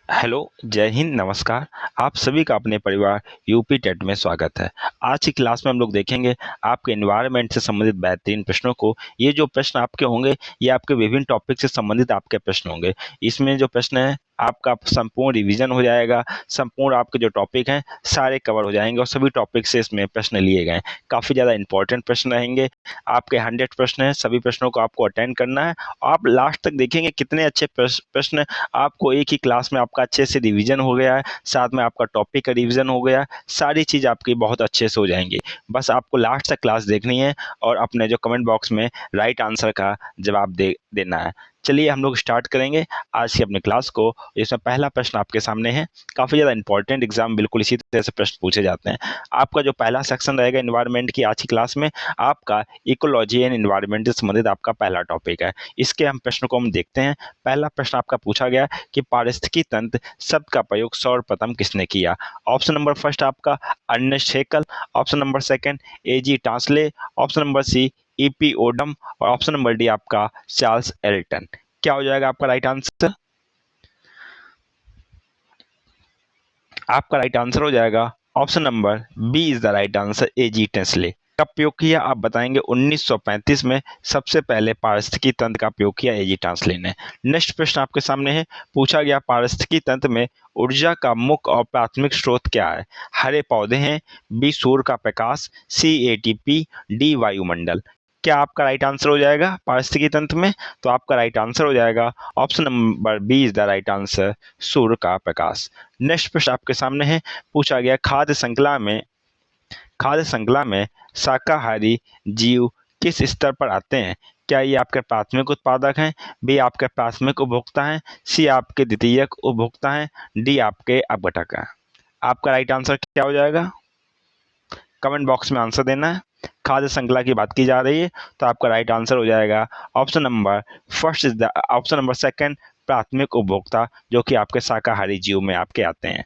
Hello, जय हिंद, नमस्कार। आप सभी का अपने परिवार यूपी टेट में स्वागत है। आज की क्लास में हम लोग देखेंगे आपके एनवायरनमेंट से संबंधित बेहतरीन प्रश्नों को। ये जो प्रश्न आपके होंगे, ये आपके विभिन्न टॉपिक से संबंधित आपके प्रश्न होंगे। इसमें जो प्रश्न है, आपका संपूर्ण रिवीजन हो जाएगा। संपूर्ण आपके जो टॉपिक हैं, सारे कवर हो जाएंगे और सभी टॉपिक से इसमें प्रश्न लिए गए हैं। काफ़ी ज़्यादा इंपॉर्टेंट प्रश्न रहेंगे। आपके 100 प्रश्न हैं, सभी प्रश्नों को आपको अटेंड करना है। आप लास्ट तक देखेंगे कितने अच्छे प्रश्न आपको एक ही क्लास में आपका अच्छे से रिवीजन हो गया है, साथ में आपका टॉपिक का रिवीजन हो गया है, सारी चीज़ आपकी बहुत अच्छे से हो जाएंगी। बस आपको लास्ट तक क्लास देखनी है और अपने जो कमेंट बॉक्स में राइट आंसर का जवाब देना है। चलिए हम लोग स्टार्ट करेंगे आज की अपनी क्लास को। इसमें पहला प्रश्न आपके सामने है। काफ़ी ज़्यादा इंपॉर्टेंट एग्जाम बिल्कुल इसी तरह से प्रश्न पूछे जाते हैं। आपका जो पहला सेक्शन रहेगा एनवायरनमेंट की आज की क्लास में, आपका इकोलॉजी एंड एनवायरनमेंट से संबंधित आपका पहला टॉपिक है। इसके हम प्रश्न को हम देखते हैं। पहला प्रश्न आपका पूछा गया कि पारिस्थितिकी तंत्र शब्द का प्रयोग सर्वप्रथम किसने किया। ऑप्शन नंबर फर्स्ट आपका Ernest Haeckel, option number second AG Tansley, option number C EP Odum और ऑप्शन नंबर डी आपका चार्ल्स एल्टन। क्या हो जाएगा आपका राइट आंसर? आपका राइट आंसर हो जाएगा option number B is the right answer, AG Tansley. कब प्रयोग किया आप बताएंगे? 1935 में सबसे पहले पारिस्थितिकी तंत्र का प्रयोग किया एजी टांसले ने। नेक्स्ट प्रश्न आपके सामने है। पूछा गया पारिस्थितिकी तंत्र में ऊर्जा का मुख्य और प्राथमिक स्रोत क्या है। हरे पौधे हैं, बी सूर्य का प्रकाश, सी एटीपी, डी वायुमंडल। क्या आपका राइट आंसर हो जाएगा पारिस्थितिकी तंत्र में? तो आपका राइट आंसर हो जाएगा option number B is the right answer, सूर्य का प्रकाश। नेक्स्ट प्रश्न आपके सामने है। पूछा गया खाद्य श्रृंखला में शाकाहारी जीव किस स्तर पर आते हैं। क्या ये आपके प्राथमिक उत्पादक हैं, बी आपके प्राथमिक उपभोक्ता हैं, सी आपके द्वितीयक उपभोक्ता हैं, डी आपके अपघटक हैं। आपका राइट आंसर क्या हो जाएगा? कमेंट बॉक्स में आंसर देना है। खाद्य श्रृंखला की बात की जा रही है, तो आपका राइट आंसर हो जाएगा option number first is the option number second, प्राथमिक उपभोक्ता, जो कि आपके शाकाहारी जीव में आपके आते हैं।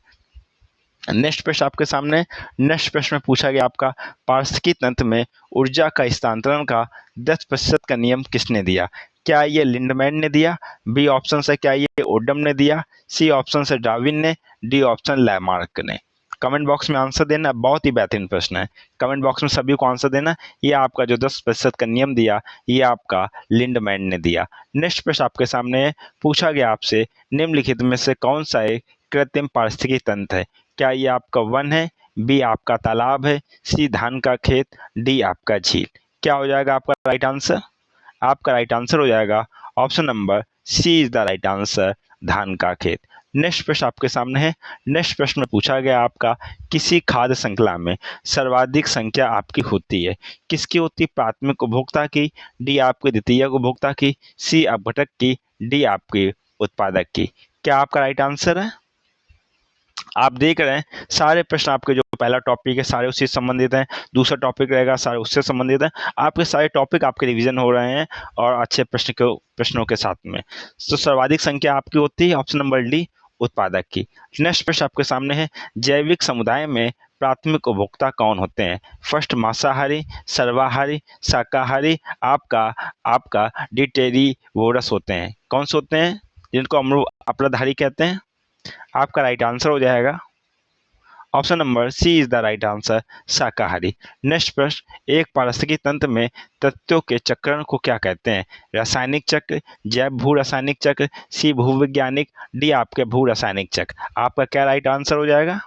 नेक्स्ट प्रश्न आपके सामने। नेक्स्ट प्रश्न में पूछा गया आपका पारिस्थितिकी तंत्र में ऊर्जा का स्थानांतरण का 10% का नियम किसने दिया। क्या ये लिंडमैन ने दिया, बी ऑप्शन से क्या ये ओडम ने दिया, सी ऑप्शन से डार्विन ने, डी ऑप्शन लैमार्क ने। कमेंट बॉक्स में आंसर देना। बहुत ही बेहतरीन प्रश्न है। कमेंट बॉक्स में सभी को आंसर देना। ये आपका जो 10% का नियम दिया, ये आपका लिंडमैन ने दिया। नेक्स्ट प्रश्न आपके सामने है। पूछा गया आपसे निम्नलिखित में से कौन सा एक कृत्रिम पारिस्थितिकी तंत्र है। क्या ये आपका वन है, बी आपका तालाब है, सी धान का खेत, डी आपका झील। क्या हो जाएगा आपका राइट आंसर? आपका राइट आंसर हो जाएगा option number C is the right answer, धान का खेत। नेक्स्ट प्रश्न आपके सामने है। नेक्स्ट प्रश्न में पूछा गया आपका किसी खाद्य श्रृंखला में सर्वाधिक संख्या आपकी होती है। किसकी होती? प्राथमिक उपभोक्ता की, डी आपके द्वितीय उपभोक्ता की, सी अपघटक की, डी आपके उत्पादक की। क्या आपका राइट आंसर है? आप देख रहे हैं सारे प्रश्न आपके जो पहला टॉपिक है सारे उससे संबंधित हैं, दूसरा टॉपिक रहेगा सारे उससे संबंधित हैं। आपके सारे टॉपिक आपके रिवीजन हो रहे हैं और अच्छे प्रश्नों के साथ में। तो सर्वाधिक संख्या आपकी होती है ऑप्शन नंबर डी, उत्पादक की। नेक्स्ट प्रश्न आपके सामने है। जैविक समुदाय में प्राथमिक उपभोक्ता कौन होते हैं। फर्स्ट मांसाहारी, सर्वाहारी, शाकाहारी, आपका आपका डिटेरिवोरस होते हैं। कौन से होते हैं? जिनको हम लोग अपराधारी कहते हैं। आपका राइट आंसर हो जाएगा option number C is the right answer, शाकाहारी। नेक्स्ट प्रश्न। एक पारिस्थितिकी तंत्र में तत्वों के चक्रण को क्या कहते हैं। रासायनिक चक्र, जैव भू रासायनिक चक्र, सी भूवैज्ञानिक, डी आपके भू रासायनिक चक्र। आपका क्या राइट आंसर हो जाएगा?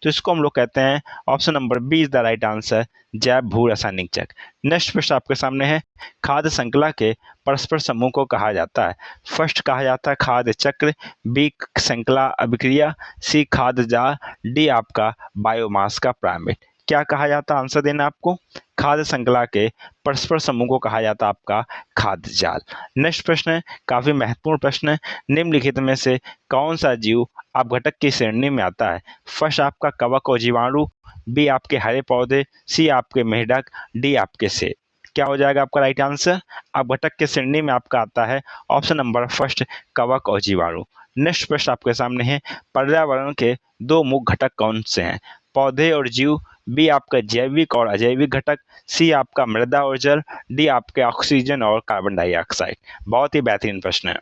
तो इसको हम लोग कहते हैं option number B is the right answer, जैव भू रासायनिक चक्र। नेक्स्ट प्रश्न आपके सामने है। खाद्य श्रृंखला के परस्पर समूह को कहा जाता है। फर्स्ट कहा जाता है खाद्य चक्र, बी श्रृंखला अभिक्रिया, सी खाद्य जाल, डी आपका बायोमास का पिरामिड। क्या कहा जाता है? आंसर देना आपको। खाद्य श्रृंखला के परस्पर समूह को कहा जाता है आपका खाद्य जाल। नेक्स्ट प्रश्न है, काफी महत्वपूर्ण प्रश्न है। निम्नलिखित में से कौन सा जीव अपघटक की श्रेणी में आता है। फर्स्ट आपका कवक और जीवाणु, बी आपके हरे पौधे, सी आपके मेढक, डी आपके सेब। क्या हो जाएगा आपका राइट आंसर? अपघटक के श्रेणी में आपका आता है ऑप्शन नंबर फर्स्ट, कवक और जीवाणु। नेक्स्ट प्रश्न आपके सामने है। पर्यावरण के दो मुख्य घटक कौन से हैं। पौधे और जीव, बी आपका जैविक और अजैविक घटक, सी आपका मृदा और जल, डी आपके ऑक्सीजन और कार्बन डाइऑक्साइड। बहुत ही बेहतरीन प्रश्न है।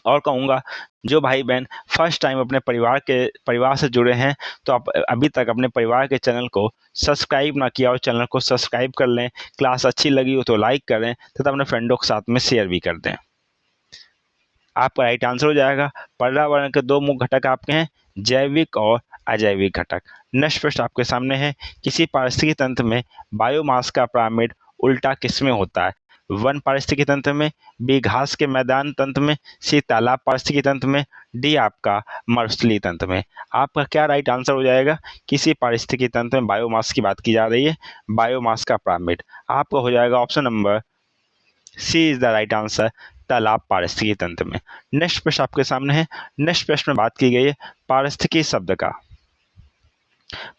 और कहूँगा जो भाई बहन फर्स्ट टाइम अपने परिवार से जुड़े हैं तो आप अभी तक अपने परिवार के चैनल को सब्सक्राइब ना किया और चैनल को सब्सक्राइब कर लें। क्लास अच्छी लगी हो तो लाइक करें तथा अपने फ्रेंडों के साथ में शेयर भी कर दें। आपका राइट आंसर हो जाएगा पर्यावरण के दो मुख्य घटक आपके हैं, जैविक और अजैविक घटक। नेक्स्ट प्रश्न आपके सामने है, किसी पारिस्थितिकी तंत्र में बायोमास का पिरामिड उल्टा किसमें होता है? वन पारिस्थितिकी तंत्र में, बी घास के मैदान तंत्र में, सी तालाब पारिस्थितिकी तंत्र में, डी आपका मरुस्थलीय तंत्र में। आपका क्या राइट आंसर हो जाएगा? किसी पारिस्थितिकी तंत्र में बायोमास की बात की जा रही है, बायोमास का पिरामिड। आपका हो जाएगा option number C is the right answer, तालाब पारिस्थितिकी तंत्र में। नेक्स्ट प्रश्न आपके सामने है। नेक्स्ट प्रश्न में बात की गई है पारिस्थितिकी शब्द का।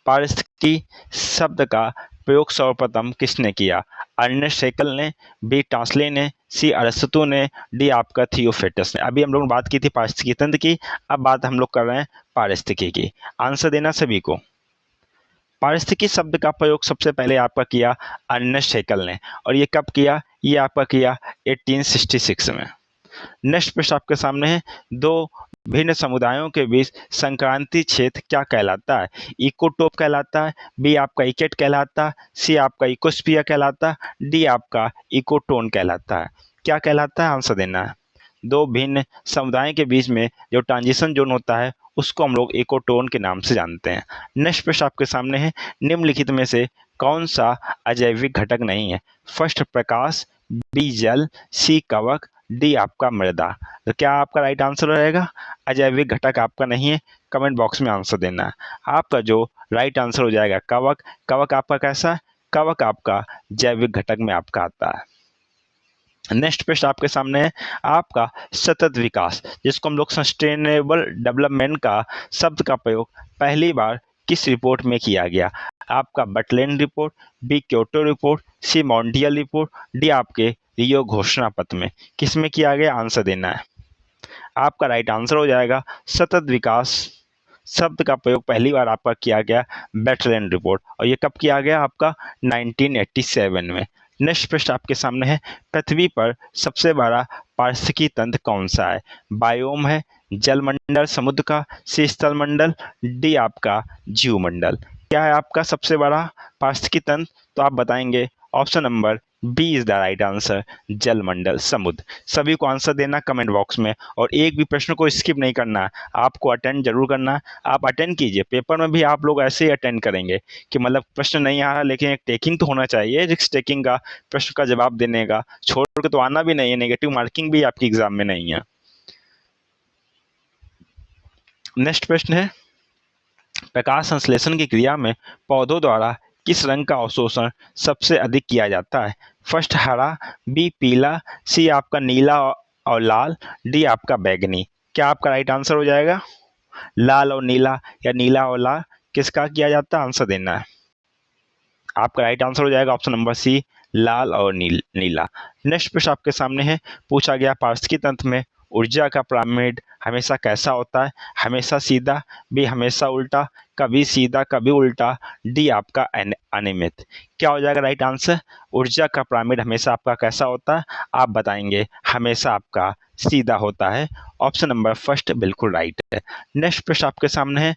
पारिस्थितिकी शब्द का प्रयोग सर्वप्रथम किसने किया? अर्नेस्ट हेकल ने, बी टास्ले ने, सी अरस्तु ने, डी आपका थियोफ्रेटस ने। अभी हम लोग बात की थी पारिस्थितिकी तंत्र की, अब बात हम लोग कर रहे हैं पारिस्थितिकी की। आंसर देना सभी को। पारिस्थितिकी शब्द का प्रयोग सबसे पहले आपका किया अर्नेस्ट हेकल ने, और ये कब किया? ये आपका किया 1866 में। नेक्स्ट प्रश्न आपके सामने है, दो भिन्न समुदायों के बीच संक्रांति क्षेत्र क्या कहलाता है? इकोटोप कहलाता है, बी आपका इकेट कहलाता है, सी आपका इकोस्फियर कहलाता है, डी आपका इकोटोन कहलाता है। क्या कहलाता है? आंसर देना है। दो भिन्न समुदायों के बीच में जो ट्रांजिशन जोन होता है उसको हम लोग इकोटोन के नाम से जानते हैं। नेक्स्ट प्रश्न आपके सामने है, निम्नलिखित में से कौन सा अजैविक घटक नहीं है? फर्स्ट प्रकाश, बी जल, सी कवक, डी आपका मृदा। तो क्या आपका राइट आंसर रहेगा? अजैविक घटक आपका नहीं है, कमेंट बॉक्स में आंसर देना है। आपका जो राइट आंसर हो जाएगा कवक। कवक आपका कैसा है? कवक आपका जैविक घटक में आपका आता है। नेक्स्ट प्रश्न आपके सामने है, आपका सतत विकास जिसको हम लोग सस्टेनेबल डेवलपमेंट का शब्द का प्रयोग पहली बार किस रिपोर्ट में किया गया? आपका Butland report, B Kyoto report, सी मॉन्ट्रियल रिपोर्ट, डी आपके रियो घोषणा पत्र में। किस में किया गया? आंसर देना है। आपका राइट आंसर हो जाएगा सतत विकास शब्द का प्रयोग पहली बार आपका किया गया बटलैंड रिपोर्ट, और ये कब किया गया? आपका 1987 में। नेक्स्ट प्रश्न आपके सामने है, पृथ्वी पर सबसे बड़ा पारिस्थितिकी तंत्र कौन सा है? बायोम है, जलमंडल समुद्र का, सी स्थलमंडल, डी आपका जीवमंडल। क्या है आपका सबसे बड़ा पारिस्थितिकी तंत्र? तो आप बताएंगे option number B is the right answer, जलमंडल समुद्र। सभी को आंसर देना कमेंट बॉक्स में, और एक भी प्रश्न को स्किप नहीं करना है, आपको अटेंड जरूर करना है। आप अटेंड कीजिए, पेपर में भी आप लोग ऐसे ही अटेंड करेंगे कि मतलब प्रश्न नहीं आ रहा लेकिन एक टेकिंग तो होना चाहिए, रिस्क टेकिंग का, प्रश्न का जवाब देने का। छोड़ के तो आना भी नहीं है, नेगेटिव मार्किंग भी आपकी एग्जाम में नहीं है। नेक्स्ट प्रश्न है, प्रकाश संश्लेषण की क्रिया में पौधों द्वारा किस रंग का अवशोषण सबसे अधिक किया जाता है? फर्स्ट हरा, बी पीला, सी आपका नीला और लाल, डी आपका बैगनी। क्या आपका राइट आंसर हो जाएगा? लाल और नीला या नीला और लाल किसका किया जाता है? आंसर देना है। आपका राइट आंसर हो जाएगा ऑप्शन नंबर सी, लाल और नीला। नेक्स्ट प्रश्न आपके सामने है, पूछा गया पारिस्थितिकी तंत्र में ऊर्जा का पिरामिड हमेशा कैसा होता है? हमेशा सीधा, बी हमेशा उल्टा, कभी सीधा कभी उल्टा, डी आपका अनियमित। क्या हो जाएगा राइट आंसर? ऊर्जा का पिरामिड हमेशा आपका कैसा होता है? आप बताएंगे हमेशा आपका सीधा होता है। ऑप्शन नंबर फर्स्ट बिल्कुल राइट है। नेक्स्ट प्रश्न आपके सामने है,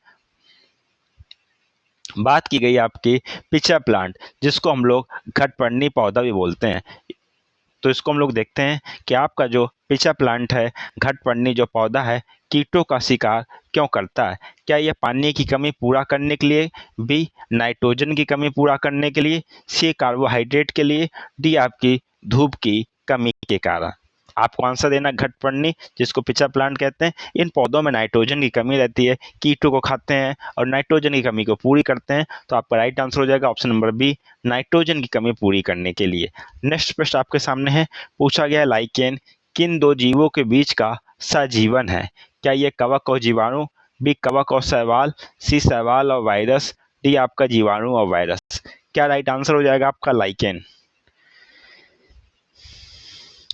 बात की गई आपकी पिचा प्लांट जिसको हम लोग घटपर्णी पौधा भी बोलते हैं। तो इसको हम लोग देखते हैं कि आपका जो पिचा प्लांट है, घटपर्णी जो पौधा है, कीटों का शिकार क्यों करता है? क्या यह पानी की कमी पूरा करने के लिए, बी नाइट्रोजन की कमी पूरा करने के लिए, सी कार्बोहाइड्रेट के लिए, डी आपकी धूप की कमी के कारण। आपको आंसर देना घटपर्णी जिसको पिचा प्लांट कहते हैं। इन पौधों में नाइट्रोजन की कमी रहती है, कीटों को खाते हैं और नाइट्रोजन की कमी को पूरी करते हैं। तो आपका राइट आंसर हो जाएगा ऑप्शन नंबर बी, नाइट्रोजन की कमी पूरी करने के लिए। नेक्स्ट प्रश्न आपके सामने है, पूछा गया लाइकेन किन दो जीवों के बीच का सहजीवन है? क्या ये कवक और जीवाणु, बी कवक और शैवाल, सी शैवाल और वायरस, डी आपका जीवाणु और वायरस। क्या राइट आंसर हो जाएगा आपका लाइकेन?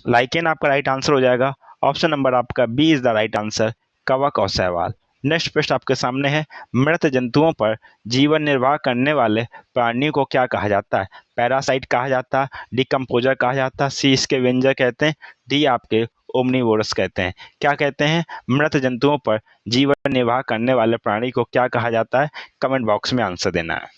लाइकेन आपका राइट आंसर हो जाएगा ऑप्शन नंबर आपका B is the right answer, कवक और शैवाल। नेक्स्ट प्रश्न आपके सामने है, मृत जंतुओं पर जीवन निर्वाह करने वाले प्राणियों को क्या कहा जाता है? पैरासाइट कहा जाता है, डिकम्पोजर कहा जाता है, सी स्कैवेंजर कहते हैं, डी आपके ओमनीवोरस कहते हैं। क्या कहते हैं? मृत जंतुओं पर जीवन निर्वाह करने वाले प्राणी को क्या कहा जाता है? कमेंट बॉक्स में आंसर देना है।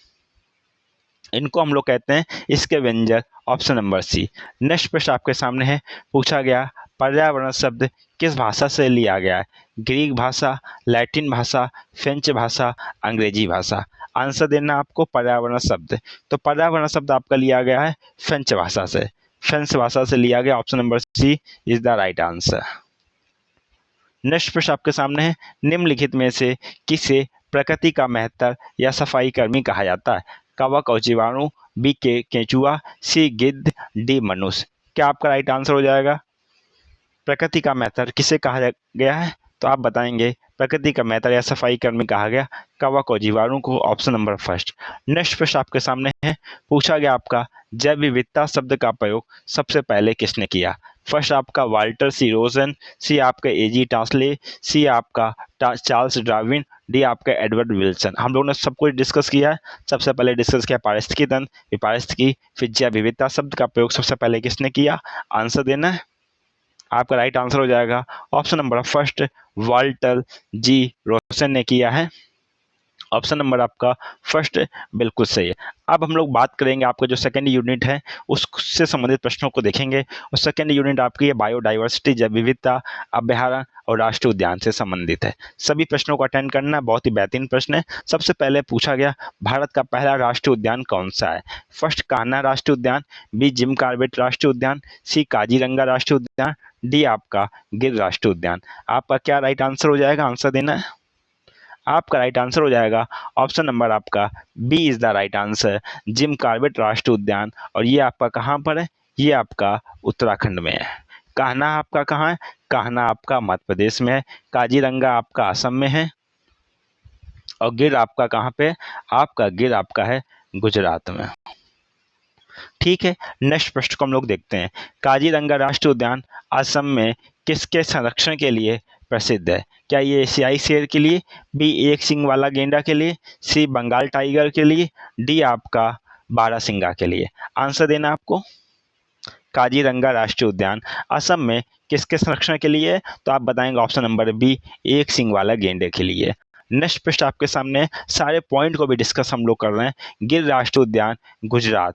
इनको हम लोग कहते हैं scavenger, option number C. Next प्रश्न आपके सामने है, पूछा गया पर्यावरण शब्द किस भाषा से लिया गया है? ग्रीक भाषा, लैटिन भाषा, फ्रेंच भाषा, अंग्रेजी भाषा। आंसर देना आपको पर्यावरण शब्द। तो पर्यावरण शब्द आपका लिया गया है फ्रेंच भाषा से। फ्रेंच भाषा से लिया गया, option number C is the right answer. Next प्रश्न आपके सामने है, निम्नलिखित में से किसे प्रकृति का मेहतर या सफाई कर्मी कहा जाता है? कवक और जीवाणु, बी के केंचुआ, सी गिद्ध, डी मनुष्य। क्या आपका राइट आंसर हो जाएगा? प्रकृति का मेहतर किसे कहा गया है? तो आप बताएंगे प्रकृति का मेहतर या सफाई कर्मी कहा गया कवक और जीवाणु को, ऑप्शन नंबर फर्स्ट। नेक्स्ट प्रश्न आपके सामने है, पूछा गया आपका जैव विविधता शब्द का प्रयोग सबसे पहले किसने किया? फर्स्ट आपका वाल्टर सी रोजन, सी आपका एजी टास्ले, सी आपका चार्ल्स डार्विन, डी आपका एडवर्ड विल्सन। हम लोगों ने सब कुछ डिस्कस किया है। सबसे पहले डिस्कस किया पारिस्थितिकी तंत्र, विपारिस्थितिकी, फिर जैव विविधता शब्द का प्रयोग सबसे पहले किसने किया? आंसर देना है। आपका राइट आंसर हो जाएगा option number first, Walter G Rosen ने किया है। ऑप्शन नंबर आपका फर्स्ट बिल्कुल सही है। अब हम लोग बात करेंगे, आपका जो सेकेंड यूनिट है उससे संबंधित प्रश्नों को देखेंगे। और सेकेंड यूनिट आपकी है बायोडाइवर्सिटी, जैव विविधता, अभ्यारण्य और राष्ट्रीय उद्यान से संबंधित है। सभी प्रश्नों को अटेंड करना, बहुत ही बेहतरीन प्रश्न है। सबसे पहले पूछा गया भारत का पहला राष्ट्रीय उद्यान कौन सा है? फर्स्ट कान्हा राष्ट्रीय उद्यान, बी जिम कॉर्बेट राष्ट्रीय उद्यान, सी काजीरंगा राष्ट्रीय उद्यान, डी आपका गिर राष्ट्रीय उद्यान। आपका क्या राइट आंसर हो जाएगा? आंसर देना है। आपका राइट आंसर हो जाएगा ऑप्शन नंबर आपका B is the right answer, Jim Corbett राष्ट्रीय उद्यान। और ये आपका कहाँ पर है? ये आपका उत्तराखंड में है। कान्हा आपका कहाँ है? कान्हा आपका मध्य प्रदेश में है। काजीरंगा आपका असम में है। और गिर आपका कहाँ पे? आपका गिर आपका है गुजरात में। ठीक है, नेक्स्ट प्रश्न को हम लोग देखते हैं। काजीरंगा राष्ट्रीय उद्यान असम में किसके संरक्षण के लिए प्रसिद्ध है? क्या ये एशियाई शेर के लिए, बी एक सींग वाला गेंडा के लिए, सी बंगाल टाइगर के लिए, डी आपका बारहसिंगा के लिए। आंसर देना आपको। काजीरंगा राष्ट्रीय उद्यान असम में किसके संरक्षण के लिए है? तो आप बताएंगे ऑप्शन नंबर बी, एक सींग वाला गेंडे के लिए। नेक्स्ट प्रश्न आपके सामने, सारे पॉइंट को भी डिस्कस हम लोग कर रहे हैं। गिर राष्ट्रीय उद्यान गुजरात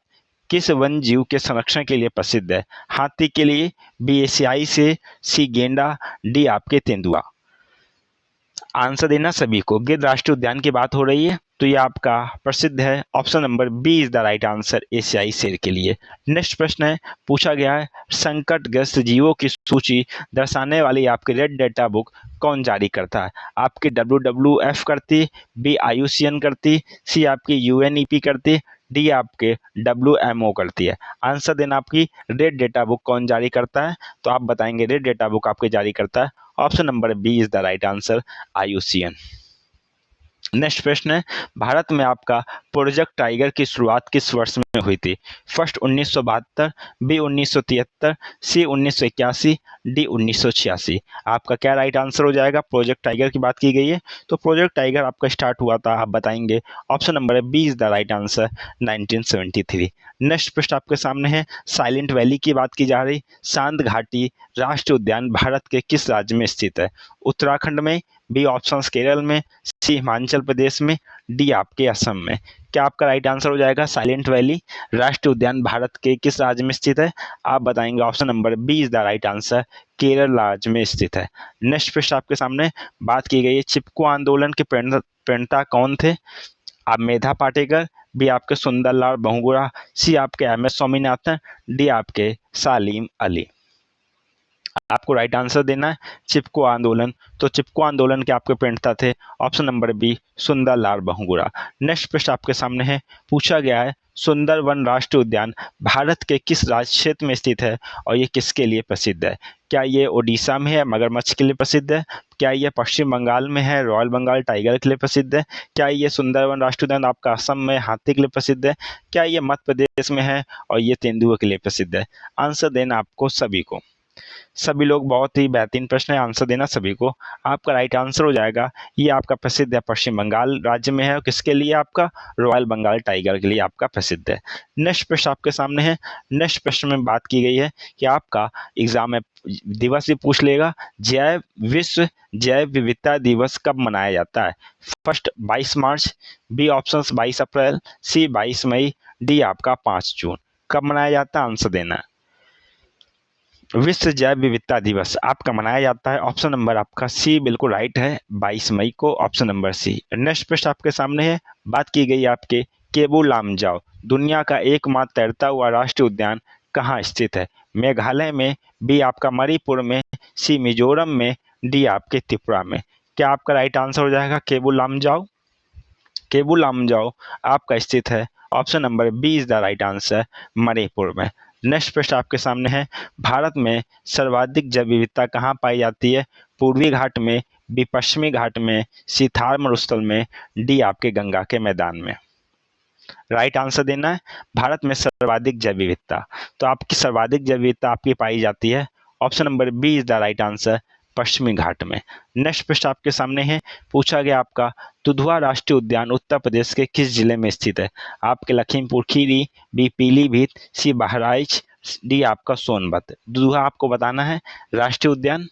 किस वन जीव के संरक्षण के लिए प्रसिद्ध है? हाथी के लिए, बी एशियाई से, सी गेंडा, डी आपके तेंदुआ। आंसर देना सभी को। गिर राष्ट्रीय उद्यान की बात हो रही है तो ये आपका प्रसिद्ध है, option number B is the right answer, एशियाई शेर के लिए। नेक्स्ट प्रश्न है, पूछा गया है संकटग्रस्त जीवों की सूची दर्शाने वाली आपकी रेड डेटा बुक कौन जारी करता है? आपकी WWF करती, बी IUCN करती, सी आपकी UNEP करती, डी आपके WMO करती है। आंसर देना आपकी रेड डेटा बुक कौन जारी करता है? तो आप बताएंगे रेड डेटा बुक आपके जारी करता है, option number B is the right answer, IUCN। Next प्रश्न है, भारत में आपका प्रोजेक्ट टाइगर की शुरुआत किस वर्ष में हुई थी? फर्स्ट 1972, बी 1973, सी 1981, डी 1986। आपका क्या राइट आंसर हो जाएगा? प्रोजेक्ट टाइगर की बात की गई है तो प्रोजेक्ट टाइगर आपका स्टार्ट हुआ था, आप बताएंगे option number B is the right answer, 1973। Next प्रश्न आपके सामने है, साइलेंट वैली की बात की जा रही। शांत घाटी राष्ट्रीय उद्यान भारत के किस राज्य में स्थित है? उत्तराखंड में, बी ऑप्शन केरल में, सी हिमाचल प्रदेश में, डी आपके असम में। क्या आपका राइट आंसर हो जाएगा? साइलेंट वैली राष्ट्रीय उद्यान भारत के किस राज्य में स्थित है? आप बताएंगे option number B is the right answer, Kerala राज्य में स्थित है। नेक्स्ट प्रश्न आपके सामने बात की गई है, चिपको आंदोलन के प्रणेता कौन थे? आप मेधा पाटेकर, बी आपके सुंदरलाल बहुगुणा, सी आपके MS स्वामीनाथन, डी आपके सालिम अली। आपको राइट आंसर देना है चिपको आंदोलन। तो चिपको आंदोलन के आपके प्रणेता थे, option number B, Sundarlal Bahuguna. Next प्रश्न आपके सामने है, पूछा गया है सुंदरवन राष्ट्रीय उद्यान भारत के किस राज्य क्षेत्र में स्थित है और ये किसके लिए प्रसिद्ध है? क्या ये ओडिशा में है, मगरमच्छ के लिए प्रसिद्ध है? क्या ये पश्चिम बंगाल में है, रॉयल बंगाल टाइगर के लिए प्रसिद्ध है? क्या ये सुंदरवन राष्ट्रीय उद्यान आपका असम में हाथी के लिए प्रसिद्ध है? क्या ये मध्य प्रदेश में है और ये तेंदुए के लिए प्रसिद्ध है? आंसर देना आपको सभी को। सभी लोग बहुत ही बेहतरीन प्रश्न है, आंसर देना सभी को। आपका राइट आंसर हो जाएगा, ये आपका प्रसिद्ध है, पश्चिम बंगाल राज्य में है। और किसके लिए? आपका रॉयल बंगाल टाइगर के लिए आपका प्रसिद्ध है। नेक्स्ट प्रश्न आपके सामने है। नेक्स्ट प्रश्न में बात की गई है कि आपका एग्जाम में दिवस भी पूछ लेगा, विश्व जैव विविधता दिवस कब मनाया जाता है? फर्स्ट 22 मार्च, बी ऑप्शन 22 अप्रैल, सी 22 मई, डी आपका 5 जून। कब मनाया जाता है? आंसर देना है। विश्व जैव विविधता दिवस आपका मनाया जाता है, ऑप्शन नंबर आपका सी बिल्कुल राइट है, 22 मई को, ऑप्शन नंबर सी। नेक्स्ट प्रश्न आपके सामने है। बात की गई आपके केबू लामजाओ दुनिया का एकमात्र तैरता हुआ राष्ट्रीय उद्यान कहाँ स्थित है? मेघालय में, बी आपका मणिपुर में, सी मिजोरम में, डी आपके त्रिपुरा में। क्या आपका राइट आंसर हो जाएगा केबू लामजाओ? केबू लामजाओ आपका स्थित है, option number B is the right answer, Manipur में। नेक्स्ट प्रश्न आपके सामने है। भारत में सर्वाधिक जैव विविधता कहाँ पाई जाती है? पूर्वी घाट में, बी पश्चिमी घाट में, सी थार मरुस्थल में, डी आपके गंगा के मैदान में। राइट आंसर देना है। भारत में सर्वाधिक जैव विविधता, तो आपकी सर्वाधिक जैव विविधता आपकी पाई जाती है, option number B is the right answer, पश्चिमी घाट में। नेक्स्ट प्रश्न आपके सामने है। पूछा गया आपका दुधवा राष्ट्रीय उद्यान उत्तर प्रदेश के किस जिले में स्थित है? आपके लखीमपुर खीरी, बी पीलीभीत, सी बहराइच, डी आपका सोनभद्र। दुधवा आपको बताना है राष्ट्रीय उद्यान।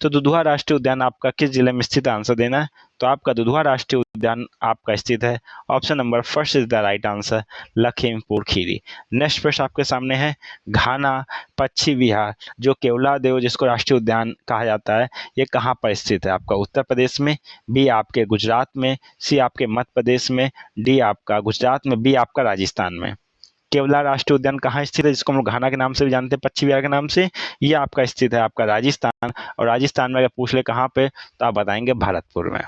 तो दुधवा राष्ट्रीय उद्यान आपका किस जिले में स्थित है? आंसर देना है। तो आपका दुधवा राष्ट्रीय उद्यान आपका स्थित है, option number first is the right answer, Lakhimpur Kheri. Next प्रश्न आपके सामने है। घाना पक्षी विहार जो केवलादेव जिसको राष्ट्रीय उद्यान कहा जाता है, ये कहाँ पर स्थित है? आपका उत्तर प्रदेश में, बी आपके गुजरात में, सी आपके मध्य प्रदेश में, डी आपका गुजरात में, बी आपका राजस्थान में। केवला राष्ट्रीय उद्यान कहाँ स्थित है, जिसको हम लोग घाना के नाम से भी जानते हैं, पक्षी विहार के नाम से? ये आपका स्थित है आपका राजस्थान। और राजस्थान में अगर पूछ ले कहाँ पे, तो आप बताएंगे भरतपुर में।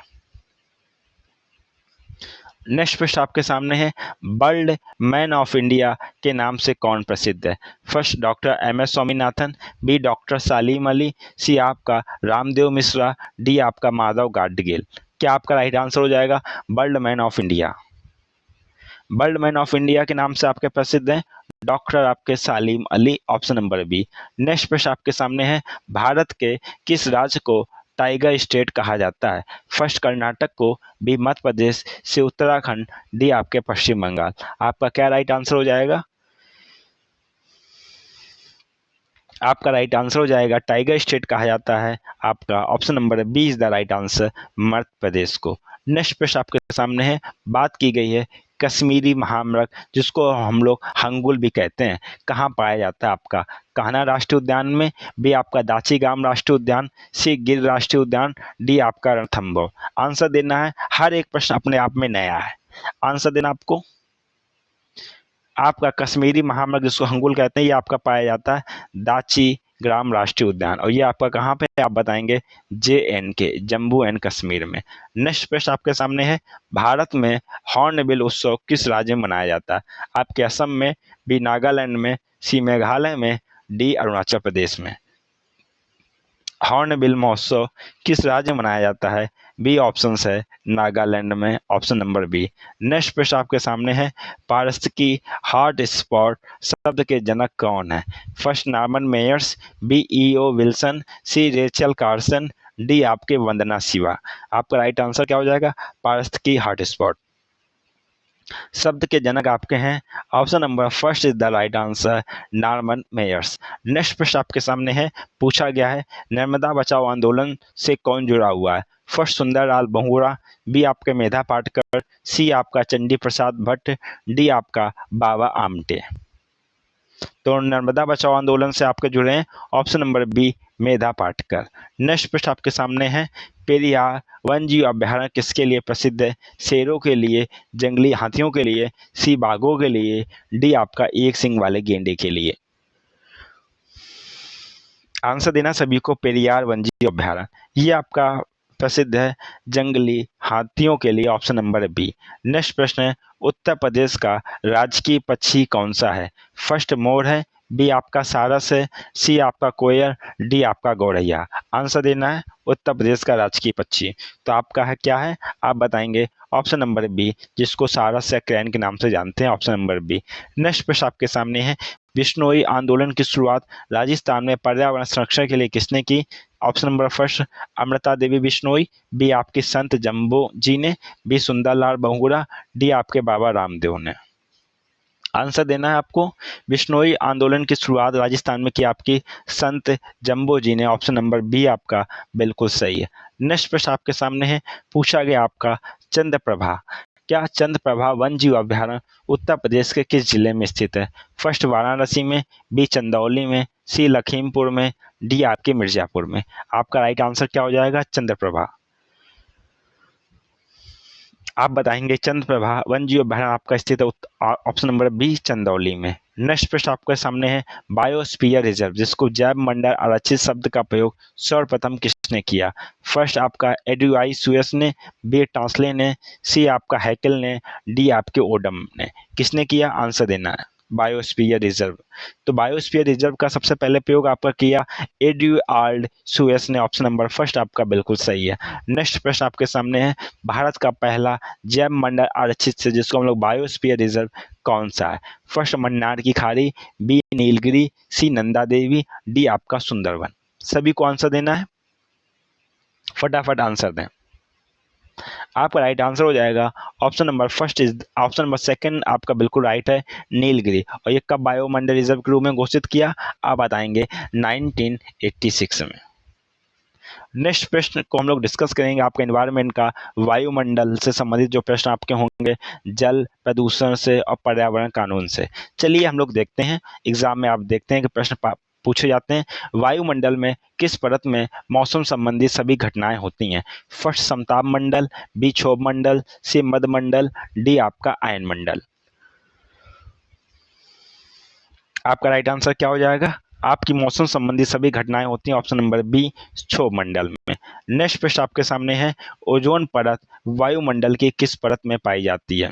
नेक्स्ट प्रश्न आपके सामने है। वर्ल्ड मैन ऑफ इंडिया के नाम से कौन प्रसिद्ध है? First doctor M S Swaminathan, B doctor Salim Ali, C आपका रामदेव मिश्रा, डी आपका माधव गाडगिल। क्या आपका राइट आंसर हो जाएगा world man of India? World man of India के नाम से आपके प्रसिद्ध हैं डॉक्टर आपके Salim Ali, option number B. Next प्रश्न आपके सामने है। भारत के किस राज्य को टाइगर स्टेट कहा जाता है? फर्स्ट कर्नाटक को, बी मध्य प्रदेश, सी उत्तराखंड, डी आपके पश्चिम बंगाल। आपका क्या राइट आंसर हो जाएगा? आपका राइट आंसर हो जाएगा टाइगर स्टेट कहा जाता है आपका, option number B is the right answer, Madhya Pradesh को। नेक्स्ट प्रश्न आपके सामने है। बात की गई है कश्मीरी महामृग जिसको हम लोग हंगुल भी कहते हैं, कहाँ पाया जाता है? आपका कान्हा राष्ट्रीय उद्यान में, बी आपका दाचीगाम राष्ट्रीय उद्यान, सी गिर राष्ट्रीय उद्यान, डी आपका रणथंभौर। आंसर देना है। हर एक प्रश्न अपने आप में नया है, आंसर देना आपको। आपका कश्मीरी महामृग जिसको हंगुल कहते हैं, ये आपका पाया जाता है दाची ग्राम राष्ट्रीय उद्यान, और ये आपका कहाँ पे आप बताएंगे? JNK, जम्मू एंड कश्मीर में। नेक्स्ट प्रश्न आपके सामने है। भारत में हॉर्नबिल उत्सव किस राज्य में मनाया जाता है? आपके असम में, बी नागालैंड में, सी मेघालय में, डी अरुणाचल प्रदेश में। हॉर्नबिल महोत्सव किस राज्य में मनाया जाता है? बी ऑप्शन है नागालैंड में, ऑप्शन नंबर बी। नेक्स्ट प्रश्न आपके सामने है। पारिस्थितिकी हॉट स्पॉट शब्द के जनक कौन है? First Norman Myers, B EO Wilson, C Rachel Carson, D आपके वंदना शिवा। आपका राइट आंसर क्या हो जाएगा? पारिस्थितिकी हॉट स्पॉट शब्द के जनक आपके हैं, option number first is the right answer, Norman Myers. Next प्रश्न आपके सामने है। पूछा गया है नर्मदा बचाओ आंदोलन से कौन जुड़ा हुआ है? फर्स्ट सुंदरलाल बहुगुणा, बी आपके मेधा पाटकर, सी आपका चंडी प्रसाद भट्ट, डी आपका बाबा आमटे। तो नर्मदा बचाओ आंदोलन से आपके जुड़े हैं, option number B Medha Patkar. Next प्रश्न आपके सामने है। पेरियार वन्यजीव अभ्यारण्य किसके लिए प्रसिद्ध है? शेरों के लिए, जंगली हाथियों के लिए, सी बाघों के लिए, डी आपका एक सिंग वाले गेंडे के लिए। आंसर देना सभी को। पेरियार वन्यजीव अभ्यारण्य ये आपका प्रसिद्ध है जंगली हाथियों के लिए, ऑप्शन नंबर बी। नेक्स्ट प्रश्न है। उत्तर प्रदेश का राजकीय पक्षी कौन सा है? फर्स्ट मोर है, बी आपका सारस है, सी आपका कोयल, डी आपका गौरैया। आंसर देना है उत्तर प्रदेश का राजकीय पक्षी। तो आपका है क्या है, आप बताएंगे ऑप्शन नंबर बी, जिसको सारस या क्रैन के नाम से जानते हैं, ऑप्शन नंबर बी। नेक्स्ट प्रश्न आपके सामने है, बिश्नोई आंदोलन की शुरुआत राजस्थान में पर्यावरण संरक्षण के लिए किसने की? Option number first Amrita Devi Bishnoi, B आपके संत जम्बो जी ने, बी सुंदरलाल बहुगुणा, डी आपके बाबा रामदेव ने। आंसर देना है आपको। बिश्नोई आंदोलन की शुरुआत राजस्थान में की आपकी संत जम्बो जी ने, ऑप्शन नंबर बी आपका बिल्कुल सही है। नेक्स्ट प्रश्न आपके सामने है, पूछा गया आपका चंद्रप्रभा, क्या चंद्रप्रभा वन जीव अभ्यारण्य उत्तर प्रदेश के किस जिले में स्थित है? फर्स्ट वाराणसी में, बी चंदौली में, सी लखीमपुर में, डी आपके मिर्जापुर में। आपका राइट आंसर क्या हो जाएगा? चंद्रप्रभा। आप बताएंगे चंद्रप्रभा वन जीव अभ्यारण्य आपका स्थित है ऑप्शन नंबर बी चंदौली में। नेक्स्ट प्रश्न आपके सामने है, बायोस्फीयर रिजर्व, जिसको जैव मंडल आरक्षित शब्द का प्रयोग सर्वप्रथम किसने किया? फर्स्ट आपका एडुआई सुएस ने, बी टॉन्सले ने, सी आपका हैकेल ने, डी आपके ओडम ने। किसने किया? आंसर देना है। बायोस्फीयर रिजर्व, तो बायोस्फीयर रिजर्व का सबसे पहले प्रयोग आपका किया एडुआर्ड सुएस ने, ऑप्शन नंबर फर्स्ट आपका बिल्कुल सही है। नेक्स्ट प्रश्न आपके सामने है, भारत का पहला जैव मंडल आरक्षित से जिसको हम लोग बायोस्फीयर रिजर्व कौन सा है? फर्स्ट मन्नार की खाड़ी, बी नीलगिरी, सी नंदा देवी, डी आपका सुंदरवन। सभी को आंसर देना है, फटाफट आंसर दें। आपका राइट आंसर हो जाएगा option number first is, option number second आपका बिल्कुल राइट है, नीलगिरी। और ये कब बायोमंडल रिजर्व के रूप में घोषित किया? आप बताएंगे 1986 में। नेक्स्ट प्रश्न को हम लोग डिस्कस करेंगे आपका एनवायरनमेंट का, वायुमंडल से संबंधित जो प्रश्न आपके होंगे जल प्रदूषण से और पर्यावरण कानून से। चलिए हम लोग देखते हैं, एग्जाम में आप देखते हैं कि प्रश्न पूछे जाते हैं, वायुमंडल में किस परत में मौसम संबंधी सभी घटनाएं होती हैं? फर्स्ट समताप मंडल, बी क्षोभ मंडल, सी मध्य मंडल, डी आपका आयन मंडल। आपका राइट आंसर क्या हो जाएगा? आपकी मौसम संबंधी सभी घटनाएं होती हैं, ऑप्शन नंबर बी क्षोभ मंडल में। नेक्स्ट प्रश्न आपके सामने है, ओजोन परत वायुमंडल की किस परत में पाई जाती है?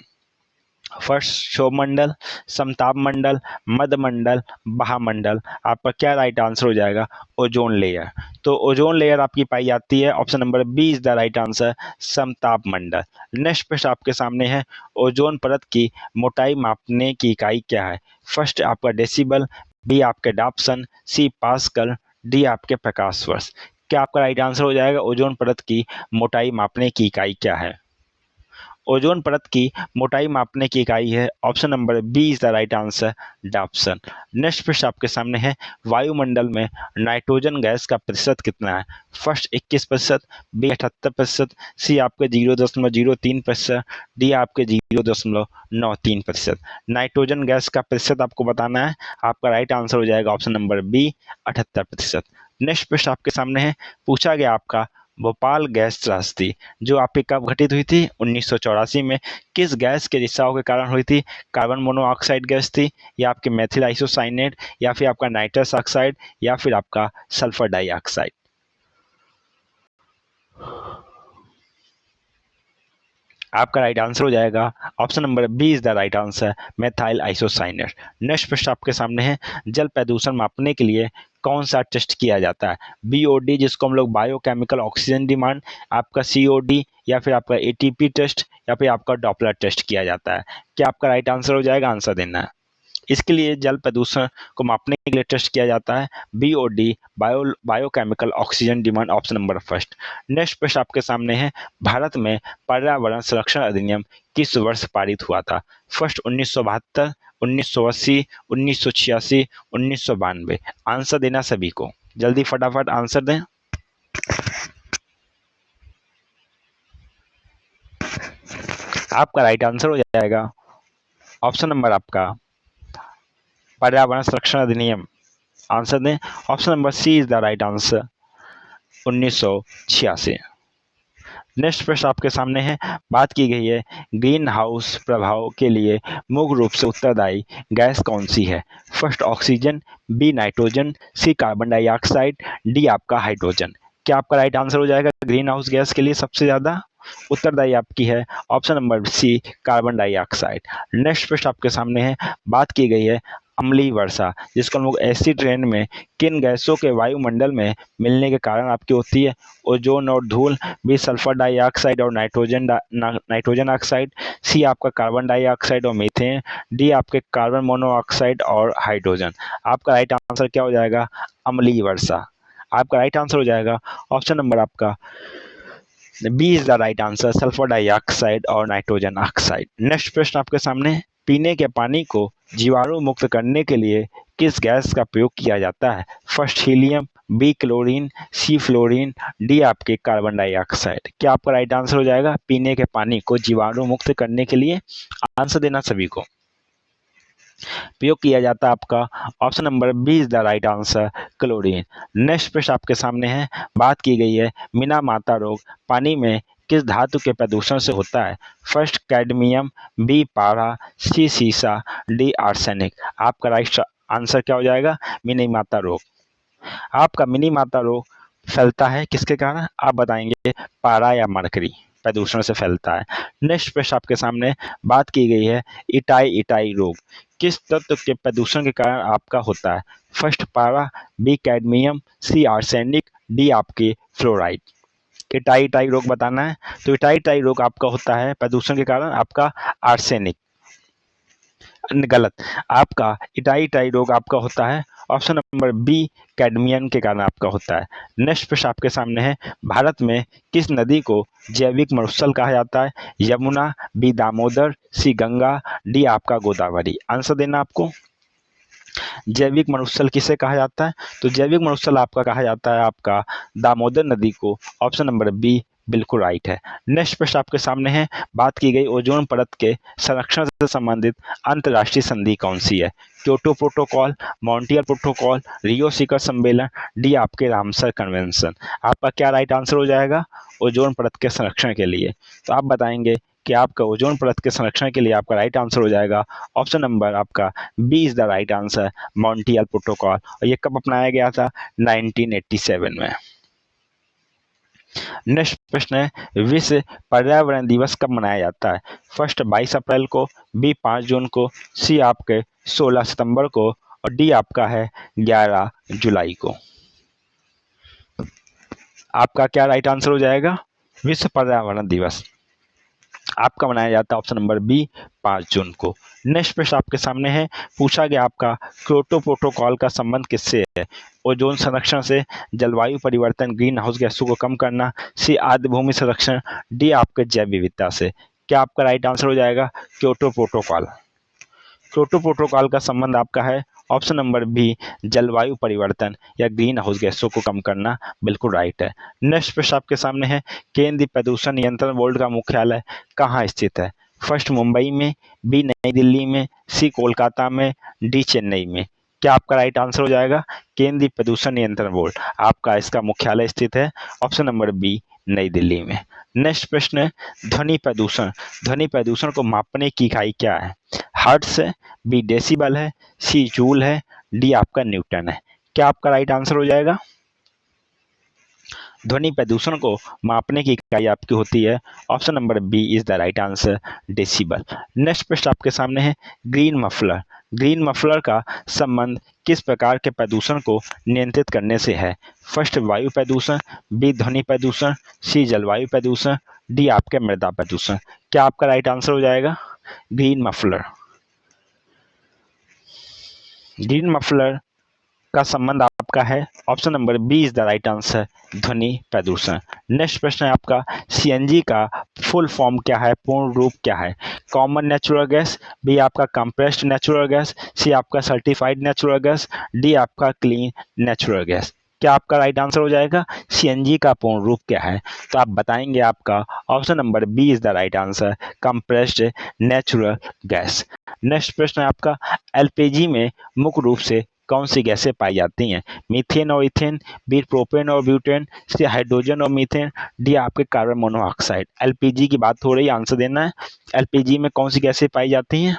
फर्स्ट क्षोभ मंडल, समताप मंडल, मध्य मंडल, महामंडल। आपका क्या राइट आंसर हो जाएगा? Ozone layer. तो ओजोन लेयर आपकी पाई जाती है, option number B is the right answer, समताप मंडल। नेक्स्ट प्रश्न आपके सामने है, ओजोन परत की मोटाई मापने की इकाई क्या है? फर्स्ट आपका डेसिबल, बी आपके डाप्सन, सी पास्कल, डी आपके प्रकाश वर्ष। क्या आपका राइट आंसर हो जाएगा? ओजोन परत की मोटाई मापने की इकाई क्या है? ओजोन परत की मोटाई मापने की इकाई है, option number B is the right answer, Dobson. Next प्रश्न आपके सामने है, वायुमंडल में नाइट्रोजन गैस का प्रतिशत कितना है? फर्स्ट 21%, बी 78%, सी आपके 0.03%, डी आपके 0.93%। नाइट्रोजन गैस का प्रतिशत आपको बताना है, आपका राइट आंसर हो जाएगा ऑप्शन नंबर बी 78%। नेक्स्ट प्रश्न आपके सामने है, पूछा गया आपका भोपाल गैस त्रासदी जो आपकी कब घटित हुई थी? 1984 में। किस गैस के रिसाव के कारण हुई थी? कार्बन मोनोऑक्साइड गैस थी, या आपके मेथिल आइसोसाइनेट, या फिर आपका नाइट्रस ऑक्साइड, या फिर आपका सल्फर डाइऑक्साइड। आपका राइट आंसर हो जाएगा option number B is the right answer, methyl isocyanate. Next प्रश्न आपके सामने है, जल प्रदूषण मापने के लिए कौन सा टेस्ट किया जाता है? बीओडी, जिसको हम लोग बायोकेमिकल ऑक्सीजन डिमांड, आपका सीओडी, या फिर आपका एटीपी टेस्ट, या फिर आपका डॉपलर टेस्ट किया जाता है। क्या आपका राइट आंसर हो जाएगा? आंसर देना है। इसके लिए जल प्रदूषण को मापने के लिए टेस्ट किया जाता है BOD, biochemical oxygen demand, option number first. Next प्रश्न आपके सामने है, भारत में पर्यावरण संरक्षण अधिनियम किस वर्ष पारित हुआ था? फर्स्ट 1972, 1980, 1986, 1992। आंसर देना सभी को, जल्दी फटाफट आंसर दें। आपका राइट आंसर हो जाएगा ऑप्शन नंबर आपका पर्यावरण संरक्षण अधिनियम। आंसर दें, option number C is the right answer, 1986। Next प्रश्न आपके सामने है, बात की गई है ग्रीन हाउस प्रभाव के लिए मुख्य रूप से उत्तरदायी गैस कौन सी है? फर्स्ट ऑक्सीजन, बी नाइट्रोजन, सी कार्बन डाइऑक्साइड, डी आपका हाइड्रोजन। क्या आपका राइट आंसर हो जाएगा? ग्रीन हाउस गैस के लिए सबसे ज्यादा उत्तरदायी आपकी है option number C, carbon dioxide. Next प्रश्न आपके सामने है, बात की गई है अम्लीय वर्षा, जिसको हम लोग एसिड रेन में किन गैसों के वायुमंडल में मिलने के कारण आपकी होती है? ओजोन और धूल, बी सल्फर डाइऑक्साइड और नाइट्रोजन ऑक्साइड, सी आपका कार्बन डाइऑक्साइड और मीथेन, डी आपके कार्बन मोनोऑक्साइड और हाइड्रोजन। आपका राइट आंसर क्या हो जाएगा? अम्लीय वर्षा। आपका राइट आंसर हो जाएगा ऑप्शन नंबर आपका B is the right answer, sulphur dioxide और नाइट्रोजन ऑक्साइड। नेक्स्ट प्रश्न आपके सामने, पीने के पानी को जीवाणु मुक्त करने के लिए किस गैस का प्रयोग किया जाता है? फर्स्ट हीलियम, बी क्लोरीन, सी फ्लोरीन, डी आपके कार्बन डाइऑक्साइड। क्या आपका राइट आंसर हो जाएगा? पीने के पानी को जीवाणु मुक्त करने के लिए आंसर देना सभी को। प्रयोग किया जाता है आपका option number B is the right answer, chlorine. Next प्रश्न आपके सामने है, बात की गई है मीना माता रोग पानी में किस धातु के प्रदूषण से होता है? फर्स्ट कैडमियम, बी पारा, सी सीसा, डी आर्सेनिक। आपका राइट आंसर क्या हो जाएगा? मिनी माता रोग। आपका मिनी माता रोग फैलता है किसके कारण? आप बताएंगे पारा या मरकरी प्रदूषण से फैलता है। नेक्स्ट प्रश्न आपके सामने, बात की गई है इटाई रोग किस तत्व के प्रदूषण के कारण आपका होता है? फर्स्ट पारा, बी कैडमियम, सी आर्सेनिक, डी आपके फ्लोराइड। इटाई रोग बताना है, तो इटाई रोग आपका होता है प्रदूषण के कारण आपका आर्सेनिक। गलत, आपका इटाई रोग आपका होता है ऑप्शन नंबर बी कैडमियम के कारण आपका होता है। नेक्स्ट प्रश्न आपके सामने है, भारत में किस नदी को जैविक मरुस्थल कहा जाता है? यमुना, बी दामोदर, सी गंगा, डी आपका गोदावरी। आंसर देना आपको। जैविक मरुस्थल किसे कहा जाता है? तो जैविक मरुस्थल आपका कहा जाता है आपका दामोदर नदी को। ऑप्शन नंबर बी बिल्कुल राइट है। नेक्स्ट प्रश्न आपके सामने है, बात की गई ओजोन परत के संरक्षण से संबंधित अंतर्राष्ट्रीय संधि कौन सी है? क्योटो प्रोटोकॉल, मॉन्ट्रियल प्रोटोकॉल, रियो शिखर सम्मेलन, डी आपके रामसर कन्वेंशन। आपका क्या राइट आंसर हो जाएगा ओजोन परत के संरक्षण के लिए? तो आप बताएंगे कि आपका ओजोन परत के संरक्षण के लिए आपका राइट आंसर हो जाएगा ऑप्शन नंबर आपका B is the right answer, Montreal protocol. और ये कब अपनाया गया था? 1987 में। नेक्स्ट प्रश्न है, विश्व पर्यावरण दिवस कब मनाया जाता है? फर्स्ट 22 अप्रैल को, बी 5 जून को, सी आपके 16 सितंबर को, और डी आपका है 11 जुलाई को। आपका क्या राइट आंसर हो जाएगा? विश्व पर्यावरण दिवस आपका मनाया जाता है ऑप्शन नंबर बी 5 जून को। नेक्स्ट प्रश्न आपके सामने है, पूछा गया आपका क्योटो प्रोटोकॉल का संबंध किससे है? ओजोन संरक्षण से, जलवायु परिवर्तन, ग्रीन हाउस गैसों को कम करना, सी आर्द्र भूमि संरक्षण, डी आपके जैव विविधता से। क्या आपका राइट आंसर हो जाएगा? Kyoto protocol. क्योटो प्रोटोकॉल का संबंध आपका है ऑप्शन नंबर बी जलवायु परिवर्तन या ग्रीन हाउस गैसों को कम करना, बिल्कुल राइट है। नेक्स्ट प्रश्न आपके सामने है, केंद्रीय प्रदूषण नियंत्रण बोर्ड का मुख्यालय कहाँ स्थित है? फर्स्ट मुंबई में, बी नई दिल्ली में, सी कोलकाता में, डी चेन्नई में। क्या आपका राइट आंसर हो जाएगा? केंद्रीय प्रदूषण नियंत्रण बोर्ड आपका इसका मुख्यालय स्थित है ऑप्शन नंबर बी नई दिल्ली में। नेक्स्ट प्रश्न है, ध्वनि प्रदूषण। ध्वनि प्रदूषण को मापने की इकाई क्या है? हर्ट्ज है, बी डेसिबल है, सी जूल है, डी आपका न्यूटन है। क्या आपका राइट आंसर हो जाएगा? ध्वनि प्रदूषण को मापने की इकाई आपकी होती है option number B is the right answer, decibel. Next प्रश्न आपके सामने है, ग्रीन मफलर। ग्रीन मफलर का संबंध किस प्रकार के प्रदूषण को नियंत्रित करने से है? फर्स्ट वायु प्रदूषण, बी ध्वनि प्रदूषण, सी जलवायु प्रदूषण, डी आपके मृदा प्रदूषण। क्या आपका राइट आंसर हो जाएगा? Green muffler. ग्रीन मफलर का संबंध आपका है option number B is the right answer, ध्वनि प्रदूषण। नेक्स्ट प्रश्न है आपका, सीएनजी का फुल फॉर्म क्या है, पूर्ण रूप क्या है? कॉमन नेचुरल गैस, बी आपका कंप्रेस्ड नेचुरल गैस, सी आपका सर्टिफाइड नेचुरल गैस, डी आपका क्लीन नेचुरल गैस। क्या आपका राइट आंसर हो जाएगा? सीएनजी का पूर्ण रूप क्या है? तो आप बताएंगे आपका option number B is the right answer, compressed natural gas. Next प्रश्न है आपका, एलपीजी में मुख्य रूप से कौन सी गैसें पाई जाती हैं? मीथेन और इथेन, बी प्रोपेन और ब्यूटेन, सी हाइड्रोजन और मीथेन, डी आपके कार्बन मोनोऑक्साइड। एलपीजी की बात हो रही है, आंसर देना है। एलपीजी में कौन सी गैसें पाई जाती हैं?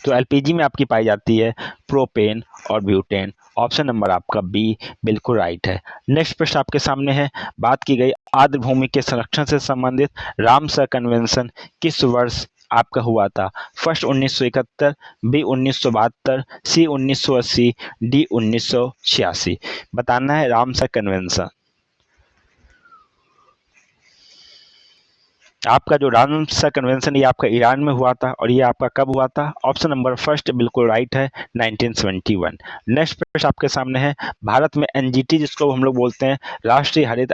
तो एलपीजी में आपकी पाई जाती है प्रोपेन और ब्यूटेन। ऑप्शन नंबर आपका बी बिल्कुल राइट है। नेक्स्ट प्रश्न आपके सामने है, बात की गई आर्द्र भूमि के संरक्षण से संबंधित रामसर कन्वेंशन किस वर्ष आपका हुआ था? फर्स्ट 1971, बी 1972, सी 1980, डी 1986। बताना है रामसर कन्वेंशन। आपका जो रामसर कन्वेंशन ये आपका ईरान में हुआ था और ये आपका कब हुआ था? ऑप्शन नंबर फर्स्ट बिल्कुल राइट है, 1971। नेक्स्ट प्रश्न आपके सामने है, भारत में एनजीटी जिसको हम लोग बोलते हैं राष्ट्रीय हरित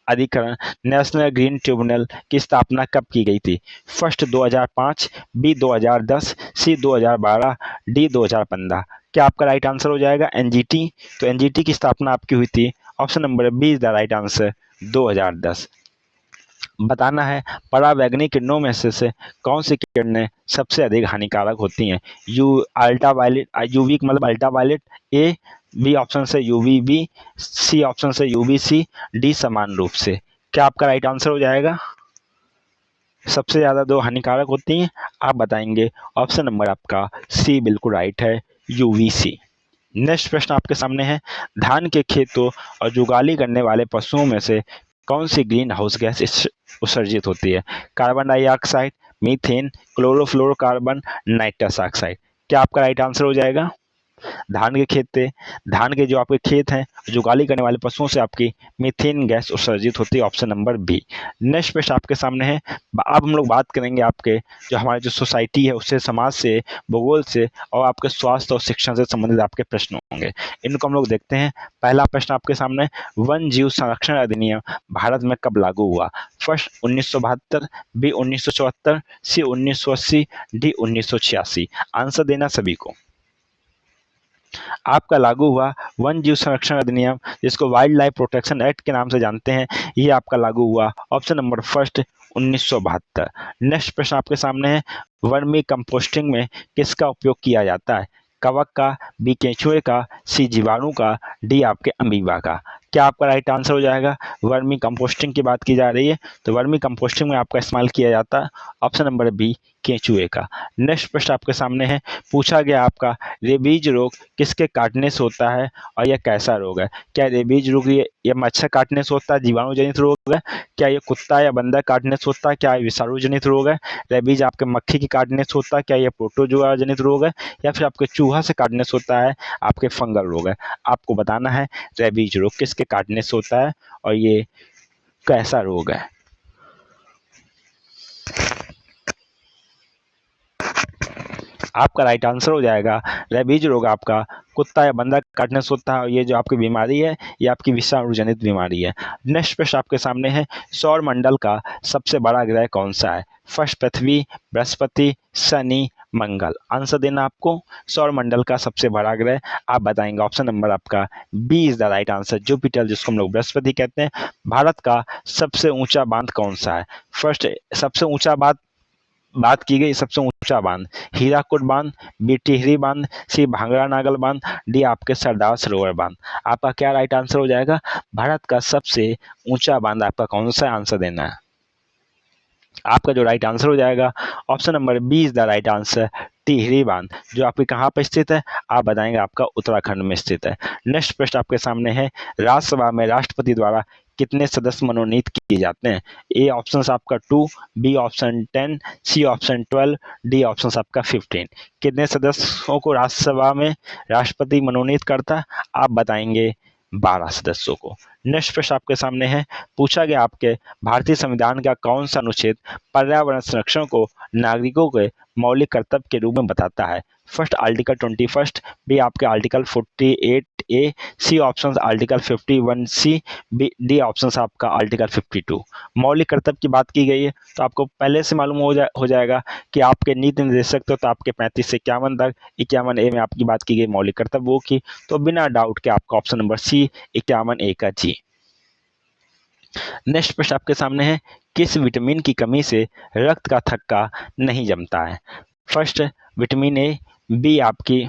अधिकरण नेशनल ग्रीन ट्रिब्यूनल की स्थापना कब की गई थी? फर्स्ट 2005, बी 2010, सी 2012, डी 2015। क्या आपका राइट आंसर हो जाएगा एनजीटी? तो एनजीटी की स्थापना आपकी हुई थी, option number B is the right answer, 2010। बताना है परावैंगनी किरणों में से कौन सी किरणें सबसे अधिक हानिकारक होती हैं? अल्ट्रावायलेट, यूवी मतलब अल्ट्रावायलेट, ए, बी ऑप्शन से यूवी बी, सी ऑप्शन से यूवी सी, डी समान रूप से। क्या आपका राइट आंसर हो जाएगा? सबसे ज़्यादा दो हानिकारक होती हैं, आप बताएंगे। ऑप्शन नंबर आपका सी बिल्कुल राइट है, यूवीसी। नेक्स्ट प्रश्न आपके सामने है, धान के खेतों और जुगाली करने वाले पशुओं में से कौन सी ग्रीन हाउस गैस उत्सर्जित होती है? Carbon dioxide, methane, chlorofluorocarbon, nitrous oxide. क्या आपका राइट आंसर हो जाएगा? धान के जो आपके खेत हैं, जुगाली करने वाले पशुओं से आपकी मीथेन गैस उत्सर्जित होती है, ऑप्शन नंबर बी। नेक्स्ट प्रश्न आपके सामने है, अब हम लोग बात करेंगे आपके जो हमारी जो सोसाइटी है उससे, समाज से, भूगोल से और आपके स्वास्थ्य और शिक्षण से संबंधित आपके प्रश्न होंगे। इनको हम लोग देखते हैं। पहला प्रश्न आपके सामने, वन जीव संरक्षण अधिनियम भारत में कब लागू हुआ? फर्स्ट 1972, बी 1974, सी 1980, डी 1986। आंसर देना सभी को। आपका लागू हुआ वन जीव संरक्षण अधिनियम, जिसको वाइल्ड लाइफ प्रोटेक्शन एक्ट के नाम से जानते हैं, ये आपका लागू हुआ ऑप्शन नंबर फर्स्ट 1972। नेक्स्ट प्रश्न आपके सामने है, वर्मी कंपोस्टिंग में किसका उपयोग किया जाता है? कवक का, बी केंचुए का, सी जीवाणु का, डी आपके अमीबा का। क्या आपका राइट आंसर हो जाएगा? वर्मी कंपोस्टिंग की बात की जा रही है, तो वर्मी कंपोस्टिंग में आपका इस्तेमाल किया जाता है, ऑप्शन नंबर बी केंचुए का। नेक्स्ट प्रश्न आपके सामने है, पूछा गया आपका रेबीज रोग किसके काटने से होता है और यह कैसा रोग है? क्या रेबीज रोग ये मच्छर काटने से होता है, जीवाणु जनित रोग है? क्या ये कुत्ता या बंदर काटने से होता है? क्या ये विषाणु जनित रोग है? रेबीज आपके मक्खी की काटने से होता है? क्या ये प्रोटोजोआ जनित रोग है? या फिर आपके चूहा से काटने से होता है, आपके फंगल रोग है? आपको बताना है रेबीज रोग किसके काटने से होता है और ये कैसा रोग है। आपका राइट आंसर हो जाएगा रेबीज रोग आपका कुत्ता या बंदर काटने से होता है और ये जो आपकी बीमारी है ये आपकी विषाणु जनित बीमारी है। नेक्स्ट प्रश्न आपके सामने है, सौर मंडल का सबसे बड़ा ग्रह कौन सा है? फर्स्ट पृथ्वी, बृहस्पति, शनि, मंगल। आंसर देना आपको। सौर मंडल का सबसे बड़ा ग्रह आप बताएंगे, ऑप्शन नंबर आपका B is the right answer, Jupiter जिसको हम लोग बृहस्पति कहते हैं। भारत का सबसे ऊंचा बांध कौन सा है? फर्स्ट सबसे ऊंचा बात की गई सबसे ऊंचा बांध, हीराकुड बांध, बी टिहरी बांध, सी भांगड़ा नागल बांध, डी आपके सरदार सरोवर बांध। आपका क्या राइट आंसर हो जाएगा? भारत का सबसे ऊंचा बांध आपका कौन सा आंसर देना है। आपका जो राइट आंसर हो जाएगा option number B is the right answer, Tehri बांध, जो आपके कहाँ पर स्थित है आप बताएंगे, आपका उत्तराखंड में स्थित है। नेक्स्ट प्रश्न आपके सामने है, राज्यसभा में राष्ट्रपति द्वारा कितने सदस्य मनोनीत किए जाते हैं? ए ऑप्शन आपका 2, B option 10, C option 12, D option आपका 15। कितने सदस्यों को राज्यसभा में राष्ट्रपति मनोनीत करता है आप बताएंगे? 12 सदस्यों को। नेक्स्ट प्रश्न आपके सामने है, पूछा गया आपके भारतीय संविधान का कौन सा अनुच्छेद पर्यावरण संरक्षण को नागरिकों के मौलिक कर्तव्य के रूप में बताता है? फर्स्ट आर्टिकल 21, बी आपके आर्टिकल 48 ए, सी ऑप्शन आर्टिकल 51 सी, बी डी ऑप्शन आपका आर्टिकल 52। मौलिक कर्तव्य की बात की गई है तो आपको पहले से मालूम हो जाएगा कि आपके नीति निर्देशक तो आपके 35 से 51 तक, 51 ए में आपकी बात की गई मौलिक कर्तव्यों की, तो बिना डाउट के आपका ऑप्शन नंबर सी 51 ए का जी। नेक्स्ट प्रश्न आपके सामने है, किस विटामिन की कमी से रक्त का थक्का नहीं जमता है? फर्स्ट विटामिन ए, बी आपकी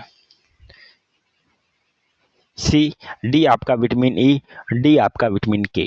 सी, डी आपका विटामिन ई, डी आपका विटामिन के।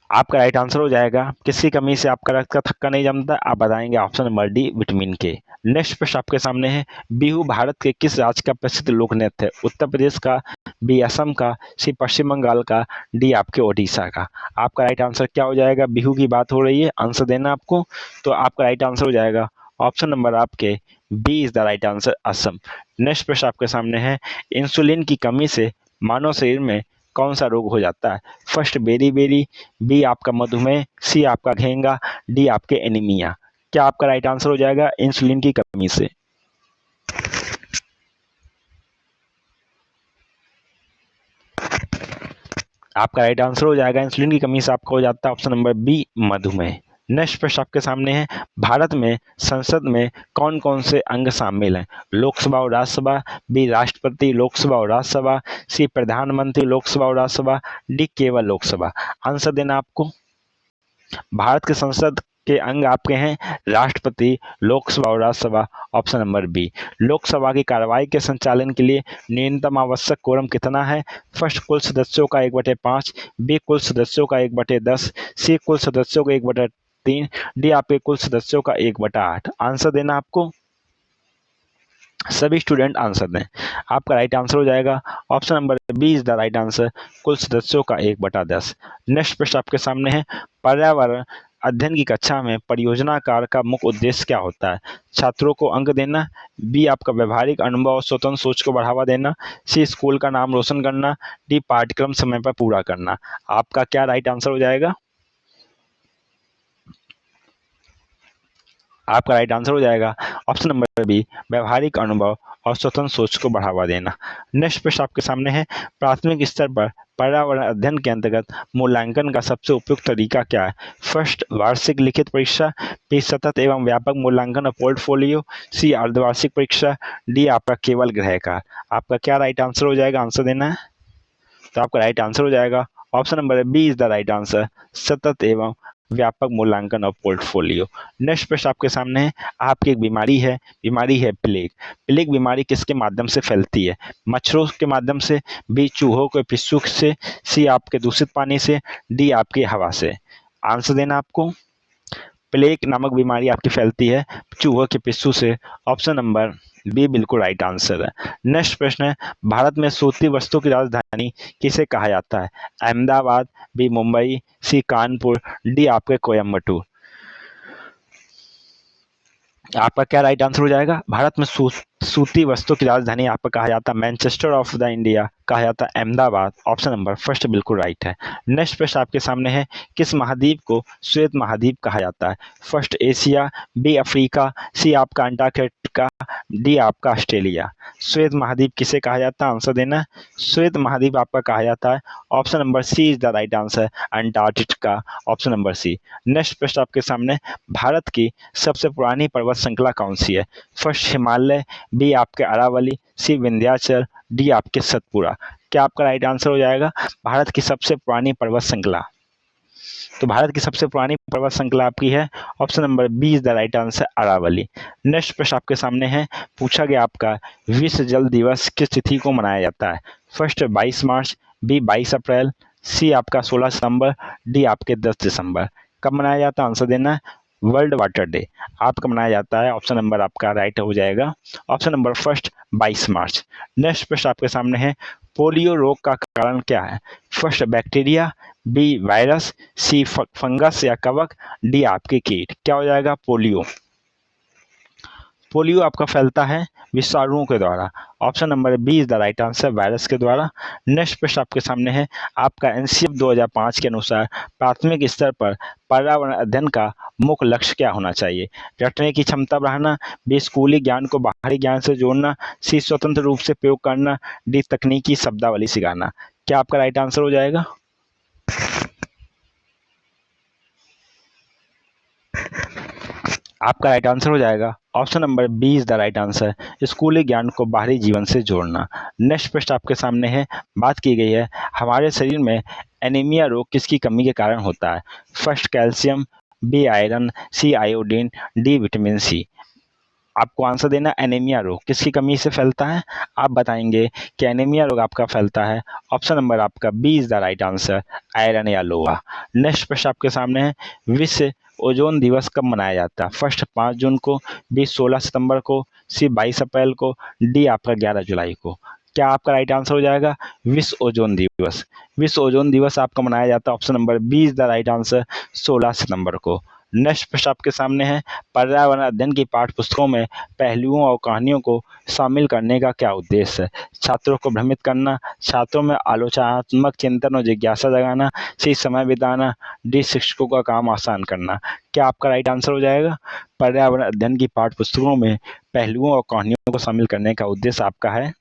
आपका राइट आंसर हो जाएगा किसकी कमी से आपका रक्त का थक्का नहीं जमता, आप बताएंगे ऑप्शन नंबर डी विटामिन के। नेक्स्ट प्रश्न आपके सामने है, बिहू भारत के किस राज्य का प्रसिद्ध लोक नृत्य है? उत्तर प्रदेश का, बी असम का, सी पश्चिम बंगाल का, डी आपके ओडिशा का। आपका राइट आंसर क्या हो जाएगा? बिहू की बात हो रही है, आंसर देना आपको, तो आपका राइट आंसर हो जाएगा ऑप्शन नंबर आपके B is the right answer, Assam. Next प्रश्न आपके सामने है, इंसुलिन की कमी से मानव शरीर में कौन सा रोग हो जाता है? फर्स्ट बेरी बेरी, बी आपका मधुमेह, सी आपका घेंगा, डी आपके एनीमिया। क्या आपका राइट आंसर हो जाएगा इंसुलिन की कमी से? आपका राइट आंसर हो जाएगा इंसुलिन की कमी से आपका हो जाता है ऑप्शन नंबर बी मधुमेह। नेक्स्ट प्रश्न आपके सामने है, भारत में संसद में कौन कौन से अंग शामिल हैं? लोकसभा और राज्यसभा, बी राष्ट्रपति लोकसभा और राज्यसभा, सी प्रधानमंत्री लोकसभा और राज्यसभा, डी केवल लोकसभा। आंसर देना आपको। भारत के संसद के अंग आपके हैं राष्ट्रपति, लोकसभा और Rajya Sabha, option number B. Lok Sabha की कार्रवाई के संचालन के लिए न्यूनतम आवश्यक कोरम कितना है? फर्स्ट कुल सदस्यों का 1/5, बी कुल सदस्यों का 1/10, सी कुल सदस्यों का 1/3, डी आपके कुल सदस्यों का 1/8। आंसर देना आपको। सभी स्टूडेंट आंसर दें। आपका राइट आंसर हो जाएगा option number B is the right answer, कुल सदस्यों का 1/10। नेक्स्ट प्रश्न आपके सामने है, पर्यावरण अध्ययन की कक्षा में परियोजना कार्य का मुख्य उद्देश्य क्या होता है? छात्रों को अंक देना, बी आपका व्यवहारिक अनुभव और स्वतंत्र सोच को बढ़ावा देना, सी स्कूल का नाम रोशन करना, डी पाठ्यक्रम समय पर पूरा करना। आपका क्या राइट आंसर हो जाएगा? आपका राइट आंसर हो जाएगा ऑप्शन नंबर बी, व्यवहारिक अनुभव और स्वतंत्र सोच को बढ़ावा देना। नेक्स्ट प्रश्न आपके सामने है, प्राथमिक स्तर पर पर्यावरण अध्ययन के अंतर्गत मूल्यांकन का सबसे उपयुक्त तरीका क्या है? फर्स्ट वार्षिक लिखित परीक्षा, बी सतत एवं व्यापक मूल्यांकन और पोर्टफोलियो, सी अर्धवार्षिक परीक्षा, डी आपका केवल गृह का। आपका क्या राइट आंसर हो जाएगा? आंसर देना है, तो आपका राइट आंसर हो जाएगा option number B is the right answer, सतत एवं व्यापक मूल्यांकन और पोर्टफोलियो। नेक्स्ट प्रश्न आपके सामने है, आपकी एक बीमारी है प्लेग। प्लेग बीमारी किसके माध्यम से फैलती है? मच्छरों के माध्यम से, बी चूहों के पिस्सू से, सी आपके दूषित पानी से, डी आपकी हवा से। आंसर देना आपको। प्लेग नामक बीमारी आपकी फैलती है चूहों के पिस्सू से, ऑप्शन नंबर बी बिल्कुल राइट आंसर है। नेक्स्ट प्रश्न है, भारत में सूती वस्त्रों की राजधानी किसे कहा जाता है? अहमदाबाद, बी मुंबई, सी कानपुर, डी आपके कोयम्बटूर। आपका क्या राइट आंसर हो जाएगा? भारत में सूती वस्त्रों की राजधानी आपका कहा जाता है मैनचेस्टर ऑफ द इंडिया, कहा जाता है अहमदाबाद, ऑप्शन नंबर फर्स्ट बिल्कुल राइट है। नेक्स्ट प्रश्न आपके सामने है, किस महाद्वीप को श्वेत महाद्वीप कहा जाता है? फर्स्ट एशिया, बी अफ्रीका, सी आपका अंटार्कटिका, डी आपका ऑस्ट्रेलिया। श्वेत महाद्वीप किसे कहा जाता है? आंसर देना। श्वेत महाद्वीप आपका कहा जाता है option number C is the right answer, Antarctica, option number C. Next प्रश्न आपके सामने, भारत की सबसे पुरानी पर्वत श्रृंखला कौन सी है? फर्स्ट हिमालय, बी आपके अरावली, सी विंध्याचल, डी आपके सतपुरा। क्या आपका राइट आंसर हो जाएगा भारत की सबसे पुरानी पर्वत श्रृंखला? तो भारत की सबसे पुरानी पर्वत श्रृंखला आपकी है option number B is the right answer, Aravalli. Next प्रश्न आपके सामने है, पूछा गया आपका विश्व जल दिवस किस तिथि को मनाया जाता है? फर्स्ट 22 मार्च, बी 22 अप्रैल, सी आपका 16 सितंबर, डी आपके 10 दिसंबर। कब मनाया जाता है? आंसर देना है। वर्ल्ड वाटर डे आपका मनाया जाता है, ऑप्शन नंबर आपका राइट हो जाएगा, ऑप्शन नंबर फर्स्ट 22 मार्च। नेक्स्ट प्रश्न आपके सामने है, पोलियो रोग का कारण क्या है? First bacteria, B virus, C fungus या कवक, डी आपके कीट। क्या हो जाएगा? पोलियो। पोलियो आपका फैलता है विषाणुओं के द्वारा, option number B is the right answer, virus के द्वारा। नेक्स्ट प्रश्न आपके सामने है, आपका एनसीएफ 2005 के अनुसार प्राथमिक स्तर पर पर्यावरण अध्ययन का मुख्य लक्ष्य क्या होना चाहिए? रटने की क्षमता बढ़ाना, बी स्कूली ज्ञान को बाहरी ज्ञान से जोड़ना, सी स्वतंत्र रूप से प्रयोग करना, डी तकनीकी शब्दावली सिखाना। क्या आपका राइट आंसर हो जाएगा? आपका राइट आंसर हो जाएगा option number B is the right answer, स्कूली ज्ञान को बाहरी जीवन से जोड़ना। नेक्स्ट प्रश्न आपके सामने है, बात की गई है हमारे शरीर में एनीमिया रोग किसकी कमी के कारण होता है? फर्स्ट कैल्शियम, बी आयरन, सी आयोडीन, डी विटामिन सी। आपको आंसर देना एनीमिया रोग किसकी कमी से फैलता है, आप बताएंगे कि एनीमिया रोग आपका फैलता है। ऑप्शन नंबर आपका B is the right answer, iron या लोहा। नेक्स्ट प्रश्न आपके सामने है, विश्व ओजोन दिवस कब मनाया जाता है? फर्स्ट 5 जून को, बी 16 सितंबर को, सी 22 अप्रैल को, डी आपका 11 जुलाई को। क्या आपका राइट आंसर हो जाएगा विश्व ओजोन दिवस। विश्व ओजोन दिवस आपका मनाया जाता है, option number B is the right answer, 16 सितंबर को। नेक्स्ट प्रश्न आपके सामने है, पर्यावरण अध्ययन की पाठ्य पुस्तकों में पहलुओं और कहानियों को शामिल करने का क्या उद्देश्य है? छात्रों को भ्रमित करना, छात्रों में आलोचनात्मक चिंतन और जिज्ञासा जगाना, सी समय बिताना, डी शिक्षकों का काम आसान करना। क्या आपका राइट आंसर हो जाएगा पर्यावरण अध्ययन की पाठ्य पुस्तकों में पहलुओं और कहानियों को शामिल करने का उद्देश्य आपका है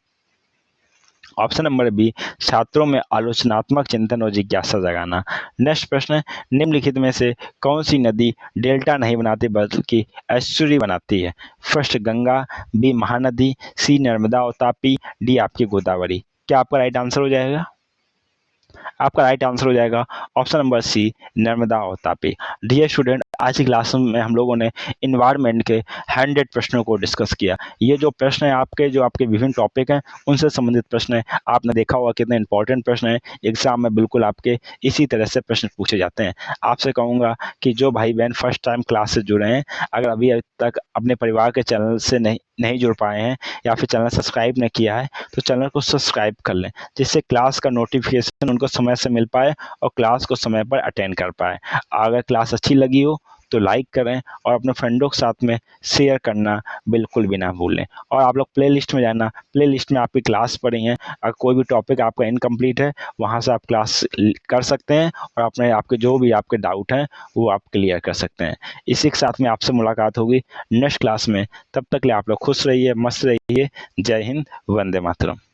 ऑप्शन नंबर बी, छात्रों में आलोचनात्मक चिंतन और जिज्ञासा जगाना। नेक्स्ट प्रश्न है, निम्नलिखित में से कौन सी नदी डेल्टा नहीं बनाती बल्कि एस्चुरी बनाती है? फर्स्ट गंगा, बी महानदी, सी नर्मदा और तापी, डी आपकी गोदावरी। क्या आपका राइट आंसर हो जाएगा? आपका राइट आंसर हो जाएगा ऑप्शन नंबर सी, नर्मदा और तापी। डियर स्टूडेंट, आज की क्लास में हम लोगों ने इन्वायरमेंट के 100 प्रश्नों को डिस्कस किया। ये जो प्रश्न है आपके, जो आपके विभिन्न टॉपिक हैं उनसे संबंधित प्रश्न है। आपने देखा होगा कितने इंपॉर्टेंट प्रश्न है, एग्जाम में बिल्कुल आपके इसी तरह से प्रश्न पूछे जाते हैं। आपसे कहूँगा कि जो भाई बहन फर्स्ट टाइम क्लास से जुड़े हैं, अगर अभी तक अपने परिवार के चैनल से नहीं जुड़ पाए हैं या फिर चैनल सब्सक्राइब नहीं किया है, तो चैनल को सब्सक्राइब कर लें, जिससे क्लास का नोटिफिकेशन उनको समय से मिल पाए और क्लास को समय पर अटेंड कर पाए। अगर क्लास अच्छी लगी हो तो लाइक करें और अपने फ्रेंडों के साथ में शेयर करना बिल्कुल भी ना भूलें। और आप लोग प्लेलिस्ट में जाना, प्लेलिस्ट में आपकी क्लास पड़ी हैं, अगर कोई भी टॉपिक आपका इनकम्प्लीट है वहाँ से आप क्लास कर सकते हैं और आपके जो भी आपके डाउट हैं वो आप क्लियर कर सकते हैं। इसी के साथ में आपसे मुलाकात होगी नेक्स्ट क्लास में। तब तक के लिए आप लोग खुश रहिए, मस्त रहिए। जय हिंद, वंदे मातरम।